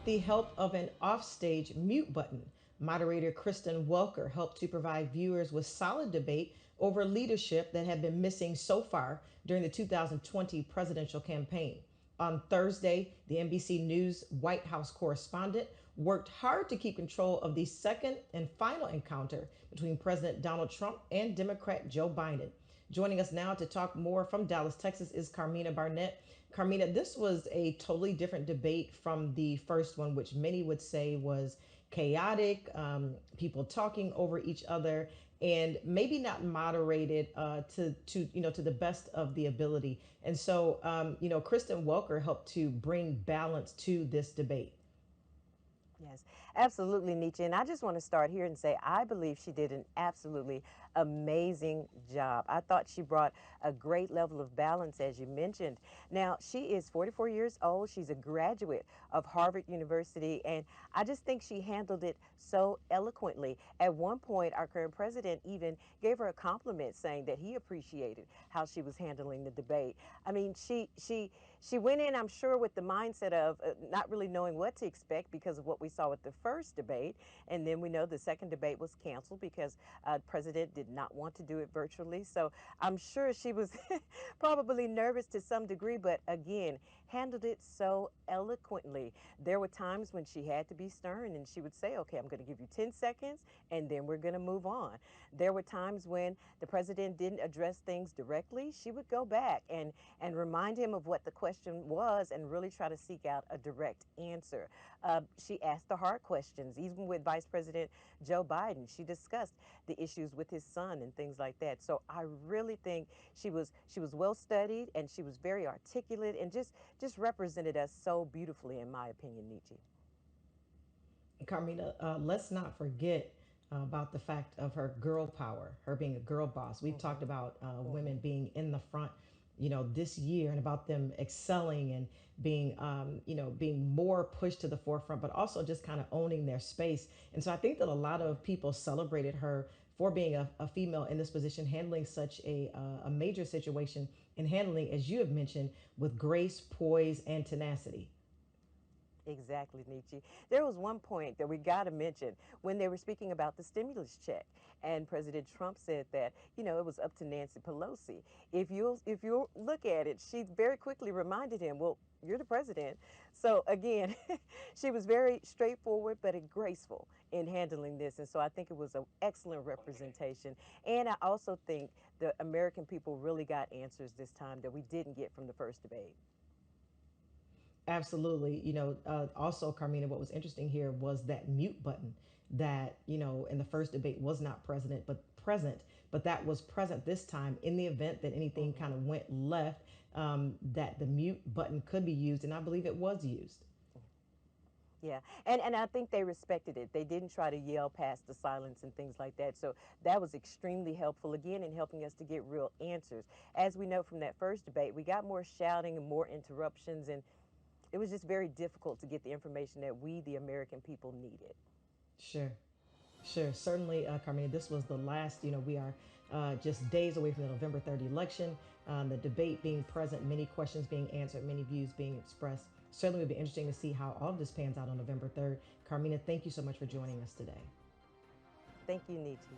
with the help of an offstage mute button. Moderator Kristen Welker helped to provide viewers with solid debate over leadership that had been missing so far during the 2020 presidential campaign. On Thursday, the NBC News White House correspondent worked hard to keep control of the second and final encounter between President Donald Trump and Democrat Joe Biden. Joining us now to talk more from Dallas, Texas is Carmina Barnett. Carmina, this was a totally different debate from the first one, which many would say was chaotic, people talking over each other, and maybe not moderated to the best of the ability. And so, Kristen Welker helped to bring balance to this debate. Yes, absolutely, Nietzsche. And I just want to start here and say I believe she did an absolutely amazing job. I thought she brought a great level of balance, as you mentioned. Now, she is 44 years old. She's a graduate of Harvard University. And I just think she handled it so eloquently. At one point, our current president even gave her a compliment saying that he appreciated how she was handling the debate. I mean, she went in, I'm sure, with the mindset of not really knowing what to expect because of what we saw with the first debate. And then we know the second debate was canceled because the president did not want to do it virtually. So I'm sure she was probably nervous to some degree, but again, handled it so eloquently. There were times when she had to be stern and she would say, okay, I'm going to give you 10 seconds and then we're going to move on. There were times when the president didn't address things directly. She would go back and remind him of what the question was and really try to seek out a direct answer. She asked the hard questions, even with Vice President Joe Biden. She discussed the issues with his son and things like that. So I really think she was well studied and she was very articulate and just represented us so beautifully, in my opinion, Nietzsche. Carmina, let's not forget about the fact of her girl power, her being a girl boss. We've talked Hmm. about women Hmm. being in the front, this year, and about them excelling and being, being more pushed to the forefront, but also just kind of owning their space. And so I think that a lot of people celebrated her for being a female in this position, handling such a major situation and handling, as you have mentioned, with grace, poise, and tenacity. Exactly, Nietzsche. There was one point that we got to mention when they were speaking about the stimulus check, and President Trump said that it was up to Nancy Pelosi. If you look at it, she very quickly reminded him, "Well, you're the president." So again, she was very straightforward but graceful in handling this, and so I think it was an excellent representation. And I also think the American people really got answers this time that we didn't get from the first debate. Absolutely. Also, Carmina, what was interesting here was that mute button that, in the first debate was not present, but that was present this time in the event that anything kind Hmm. of went left, that the mute button could be used. And I believe it was used. Yeah, and I think they respected it. They didn't try to yell past the silence and things like that. So that was extremely helpful again in helping us to get real answers. As we know from that first debate, we got more shouting and more interruptions, and it was just very difficult to get the information that we, the American people, needed. Sure. Sure, certainly, Carmina. This was the last. We are just days away from the November 3rd election. The debate being present, many questions being answered, many views being expressed. Certainly, it would be interesting to see how all of this pans out on November 3rd. Carmina, thank you so much for Yes. joining us today. Thank you, Nietzsche.